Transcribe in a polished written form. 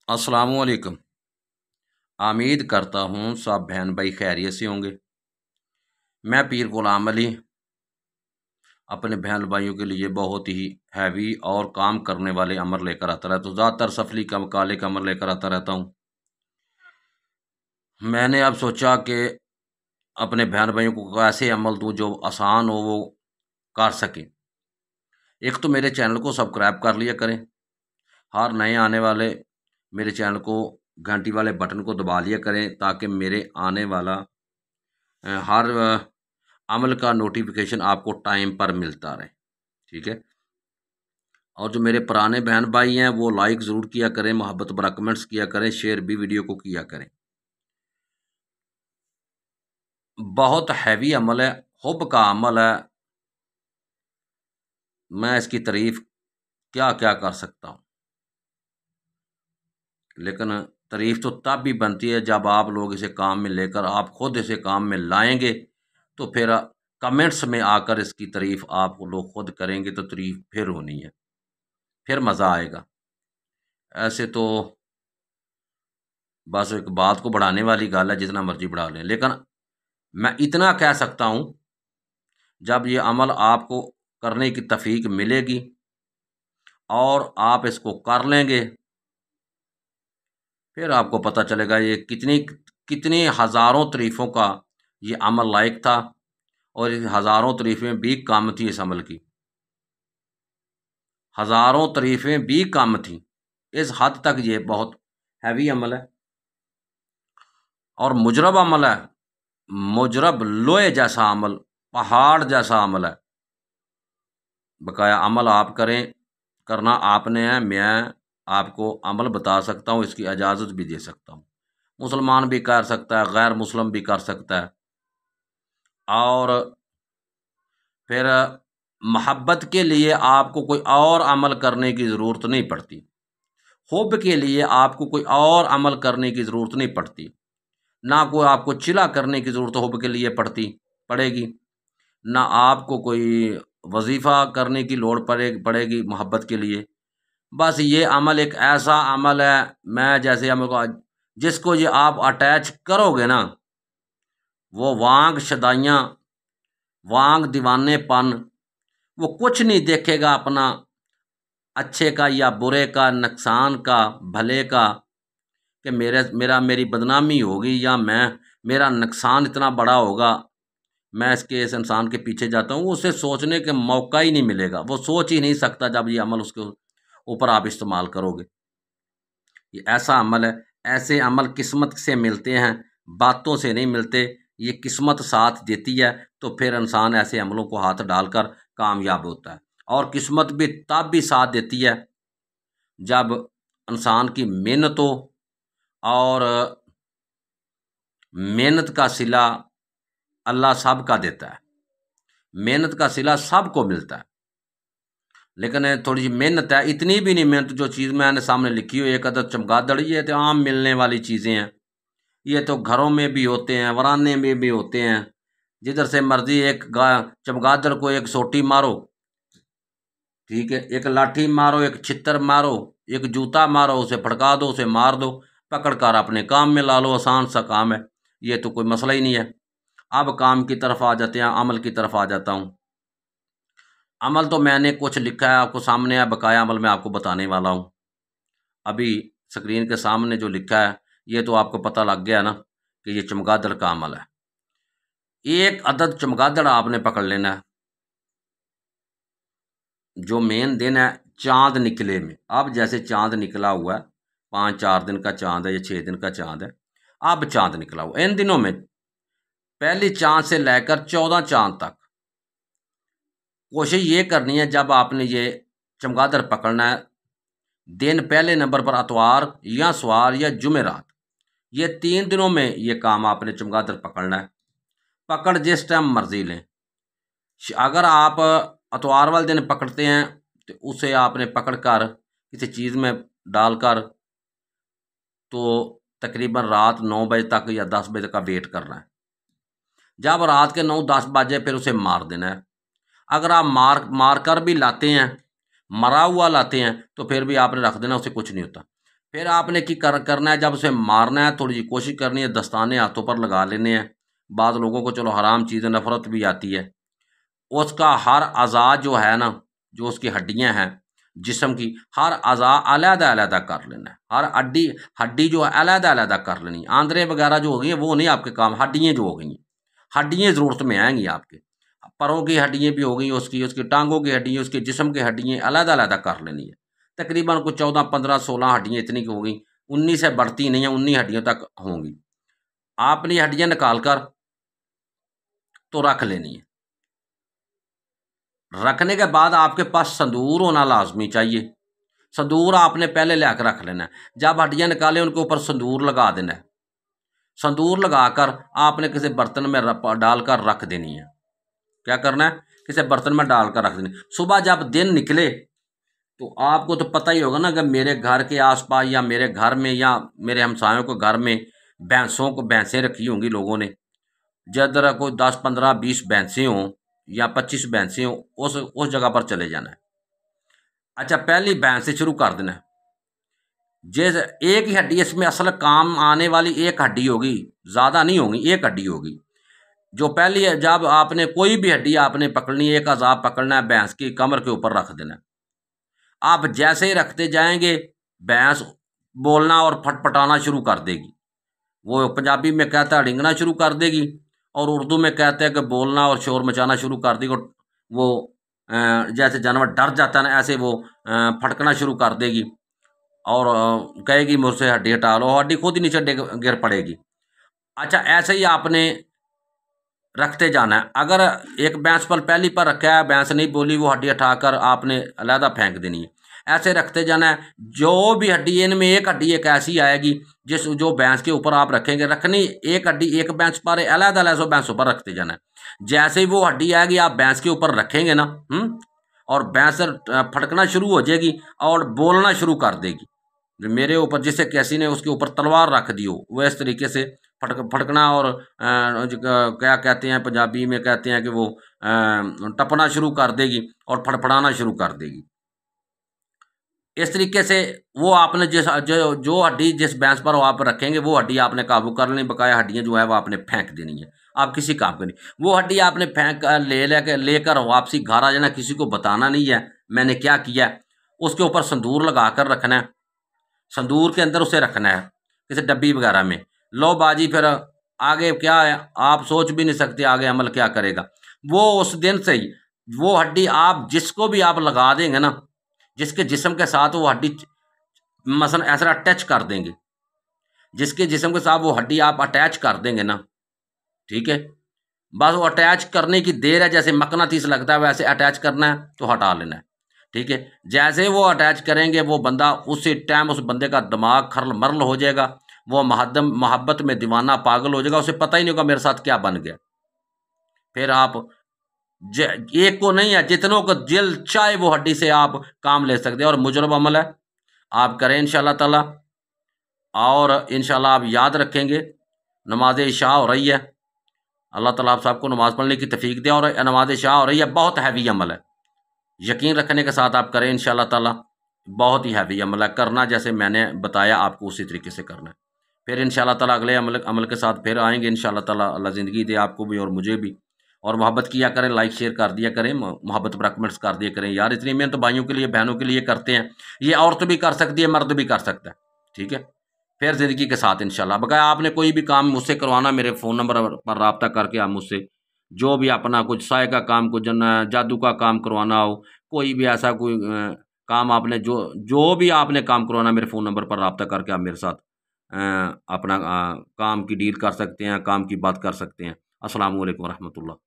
अस्सलामुअलैकुम। उम्मीद करता हूँ सब बहन भाई खैरियत से होंगे। मैं पीर गुलाम अली अपने बहन भाइयों के लिए बहुत ही हैवी और काम करने वाले अमर लेकर आता रहता हूँ। ज़्यादातर सफली कम काले का अमर लेकर आता रहता हूँ। मैंने अब सोचा कि अपने बहन भाइयों को ऐसे अमल दूँ जो आसान हो, वो कर सकें। एक तो मेरे चैनल को सब्सक्राइब कर लिया करें। हर नए आने वाले मेरे चैनल को घंटी वाले बटन को दबा लिया करें ताकि मेरे आने वाला हर अमल का नोटिफिकेशन आपको टाइम पर मिलता रहे। ठीक है। और जो मेरे पुराने बहन भाई हैं वो लाइक ज़रूर किया करें, मोहब्बत भरा कमेंट्स किया करें, शेयर भी वीडियो को किया करें। बहुत हैवी अमल है, हुब का अमल है। मैं इसकी तारीफ क्या क्या कर सकता हूँ, लेकिन तारीफ तो तब भी बनती है जब आप लोग इसे काम में लेकर आप खुद इसे काम में लाएंगे। तो फिर कमेंट्स में आकर इसकी तारीफ आप लोग खुद करेंगे तो तारीफ फिर होनी है, फिर मज़ा आएगा। ऐसे तो बस एक बात को बढ़ाने वाली गल है, जितना मर्जी बढ़ा लें, लेकिन मैं इतना कह सकता हूँ जब ये अमल आपको करने की तौफीक मिलेगी और आप इसको कर लेंगे, फिर आपको पता चलेगा ये कितनी कितनी हज़ारों तारीफ़ों का ये अमल लायक था और इस हज़ारों तारीफ़ें भी कम थी। इस अमल की हज़ारों तारीफ़ें भी कम थी। इस हद तक ये बहुत हैवी अमल है और मुजरब अमल है। मुजरब लोहे जैसा अमल, पहाड़ जैसा अमल है। बकाया अमल आप करें, करना आपने है। मैं आपको अमल बता सकता हूँ, इसकी इजाज़त भी दे सकता हूँ। मुसलमान भी कर सकता है, गैर मुस्लिम भी कर सकता है। और फिर मोहब्बत के लिए आपको कोई और अमल करने की ज़रूरत नहीं पड़ती। हुब के लिए आपको कोई और अमल करने की ज़रूरत नहीं पड़ती। ना कोई आपको चिला करने की ज़रूरत हुब के लिए पड़ेगी। ना आपको कोई वजीफ़ा करने की लोड़ पड़ेगी मोहब्बत के लिए। बस ये अमल एक ऐसा अमल है, मैं जैसे अमल को जिसको ये आप अटैच करोगे ना, वो वांग शदाइयाँ, वांग दीवानेपन, वो कुछ नहीं देखेगा अपना अच्छे का या बुरे का, नुकसान का, भले का, कि मेरी बदनामी होगी या मेरा नुकसान इतना बड़ा होगा, मैं इस इंसान के पीछे जाता हूँ। उसे सोचने का मौका ही नहीं मिलेगा। वो सोच ही नहीं सकता जब ये अमल उसके ऊपर आप इस्तेमाल करोगे। ये ऐसा अमल है। ऐसे अमल किस्मत से मिलते हैं, बातों से नहीं मिलते। ये किस्मत साथ देती है तो फिर इंसान ऐसे अमलों को हाथ डालकर कामयाब होता है। और किस्मत भी तब भी साथ देती है जब इंसान की मेहनत हो, और मेहनत का सिला अल्लाह सबका देता है। मेहनत का सिला सबको मिलता है, लेकिन थोड़ी सी मेहनत है, इतनी भी नहीं मेहनत। जो चीज़ मैंने सामने लिखी हुई, एक अदद चमगादड़, ये तो आम मिलने वाली चीज़ें हैं। ये तो घरों में भी होते हैं, वराने में भी होते हैं। जिधर से मर्जी एक चमगादड़ को एक सोटी मारो, ठीक है, एक लाठी मारो, एक छितर मारो, एक जूता मारो, उसे फटका दो, उसे मार दो, पकड़ कर अपने काम में ला लो। आसान सा काम है, ये तो कोई मसला ही नहीं है। अब काम की तरफ आ जाते हैं, अमल की तरफ आ जाता हूँ। अमल तो मैंने कुछ लिखा है आपको सामने है, बकाया अमल मैं आपको बताने वाला हूँ। अभी स्क्रीन के सामने जो लिखा है, ये तो आपको पता लग गया ना कि ये चमगादड़ का अमल है। एक अदद चमगादड़ आपने पकड़ लेना है। जो मेन दिन है चांद निकले में, अब जैसे चांद निकला हुआ है, 5-4 दिन का चांद है या 6 दिन का चांद है, अब चांद निकला हुआ इन दिनों में, पहली चांद से लेकर 14 चांद तक कोशिश ये करनी है। जब आपने ये चमगादड़ पकड़ना है, दिन पहले नंबर पर अतवार या सवार या जुमेरात, ये 3 दिनों में ये काम आपने चमगादड़ पकड़ना है। पकड़ जिस टाइम मर्जी लें। अगर आप अतवार वाले दिन पकड़ते हैं तो उसे आपने पकड़ कर किसी चीज़ में डालकर तो तकरीबन रात 9 बजे तक या 10 बजे तक का वेट करना है। जब रात के 9-10 बजे फिर उसे मार देना है। अगर आप मार कर भी लाते हैं, मरा हुआ लाते हैं, तो फिर भी आपने रख देना, उसे कुछ नहीं होता। फिर आपने की करना है, जब उसे मारना है थोड़ी सी कोशिश करनी है, दस्ताने हाथों पर लगा लेने हैं। बाद लोगों को चलो हराम चीज़ें नफरत भी आती है। उसका हर अज़ा जो है ना, जो उसकी हड्डियां हैं जिस्म की, हर अज़ा अलग-अलग कर लेना है। हर हड्डी हड्डी जो है अलग-अलग कर लेनी। आंद्रें वगैरह जो हो गई हैं वो नहीं आपके काम, हड्डियाँ जो हो गई हैं, हड्डियाँ ज़रूरत में आएंगी आपके। पैरों की हड्डियाँ भी हो गई, उसकी उसकी टांगों की हड्डियाँ, उसके जिस्म की हड्डियाँ अलग-अलग कर लेनी है। तकरीबन कुछ 14, 15, 16 हड्डियाँ इतनी की हो गई, 19 से बढ़ती नहीं है, 19 हड्डियों तक होंगी। आपने ये हड्डियाँ निकाल कर तो रख लेनी है। रखने के बाद आपके पास संदूर होना लाजमी चाहिए। संदूर आपने पहले लेकर रख लेना है। जब हड्डियाँ निकालें उनके ऊपर संदूर लगा देना है। संदूर लगाकर आपने किसी बर्तन में डालकर रख देनी है। क्या करना है? किसी बर्तन में डालकर रख देनी। सुबह जब दिन निकले तो आपको तो पता ही होगा ना कि मेरे घर के आसपास या मेरे घर में या मेरे हमसायों के घर में भैंसें रखी होंगी लोगों ने। जब कोई 10, 15, 20 भैंसें हों या 25 भैंसें हों, उस जगह पर चले जाना है। अच्छा, पहली भैंस से शुरू कर देना है। जैसे एक ही हड्डी, इसमें असल काम आने वाली एक हड्डी होगी, ज़्यादा नहीं होगी, एक हड्डी होगी। जो पहली है, जब आपने कोई भी हड्डी आपने पकड़नी है, एक अज़ाब पकड़ना है, भैंस की कमर के ऊपर रख देना है। आप जैसे ही रखते जाएंगे भैंस बोलना और फटफटाना शुरू कर देगी। वो पंजाबी में कहता है डिंगना शुरू कर देगी, और उर्दू में कहते हैं कि बोलना और शोर मचाना शुरू कर देगी। और वो जैसे जानवर डर जाता है ना, ऐसे वो फटकना शुरू कर देगी और कहेगी मुझसे हड्डी हटा लो, हड्डी खुद ही नीचे गिर पड़ेगी। अच्छा, ऐसे ही आपने रखते जाना है। अगर एक भैंस पर पहली पर रखा है, भैंस नहीं बोली, वो हड्डी हटाकर आपने अलहदा फेंक देनी है। ऐसे रखते जाना है। जो भी हड्डी, इनमें एक हड्डी एक ऐसी आएगी जो भैंस के ऊपर आप रखेंगे, रखनी एक हड्डी एक भैंस पर, अलग-अलग सो भैंसों पर रखते जाना है। जैसे ही वो हड्डी आएगी आप भैंस के ऊपर रखेंगे ना, और भैंस फटकना शुरू हो जाएगी और बोलना शुरू कर देगी। जो मेरे ऊपर जिससे किसी ने उसके ऊपर तलवार रख दी हो, वो इस तरीके से फटकना और क्या कहते हैं पंजाबी में कहते हैं कि वो टपना शुरू कर देगी और फड़फड़ाना शुरू कर देगी। इस तरीके से वो आपने जो हड्डी जिस भैंस पर आप रखेंगे वो हड्डी आपने काबू कर लेनी। बकाया हड्डियाँ जो है वो आपने फेंक देनी है। आप किसी काम की नहीं। वो हड्डी आपने फेंक लेकर वापसी घर आ जाना, किसी को बताना नहीं है मैंने क्या किया। उसके ऊपर संदूर लगा कर रखना है, संदूर के अंदर उसे रखना है किसी डब्बी वगैरह में। लो बाजी, फिर आगे क्या है आप सोच भी नहीं सकते आगे अमल क्या करेगा। वो उस दिन से ही वो हड्डी आप जिसको भी आप लगा देंगे ना, जिसके जिस्म के साथ वो हड्डी मसलन ऐसा अटैच कर देंगे, जिसके जिस्म के साथ वो हड्डी आप अटैच कर देंगे ना, ठीक है, बस वो अटैच करने की देर है। जैसे मकनातीस लगता है वैसे अटैच करना है तो हटा लेना है, ठीक है। जैसे वो अटैच करेंगे वो बंदा उसी टाइम उस बंदे का दिमाग खरल मरल हो जाएगा। वो मोहब्बत में दीवाना पागल हो जाएगा, उसे पता ही नहीं होगा मेरे साथ क्या बन गया। फिर आप एक को नहीं है, जितनों को दिल चाहे वो हड्डी से आप काम ले सकते हैं। और मुजरब अमल है, आप करें इंशाल्लाह ताला। और इंशाल्लाह आप याद रखेंगे नमाज इशा हो रही है, अल्लाह ताला आप सबको नमाज़ पढ़ने की तौफीक दे। और नमाज इशा हो रही है, बहुत हैवी अमल है, यकीन रखने के साथ आप करें इंशाल्लाह ताला। बहुत ही हैवी अमल है, करना जैसे मैंने बताया आपको उसी तरीके से करना है। फिर इंशाल्लाह ताला अगले अमल के साथ फिर आएंगे इंशाल्लाह ताला। अल्लाह ज़िंदगी दे आपको भी और मुझे भी। और मोहब्बत किया करें, लाइक शेयर कर दिया करें, मोहब्बत पर कमेंट्स कर दिया करें। यार इतनी मेहनत तो भाइयों के लिए बहनों के लिए करते हैं, ये औरत भी कर सकती है, मर्द भी कर सकता है, ठीक है। फिर ज़िंदगी के साथ इंशाल्लाह। बकाया आपने कोई भी काम मुझसे करवाना, मेरे फ़ोन नंबर पर रब्ता करके आप मुझसे जो भी अपना कुछ साय का काम, कुछ जादू का काम करवाना हो, कोई भी ऐसा कोई काम आपने जो भी आपने काम करवाना, मेरे फ़ोन नंबर पर रब्ता करके आप मेरे साथ अपना काम की डील कर सकते हैं, काम की बात कर सकते हैं। अस्सलामु अलैकुम रहमतुल्लाह।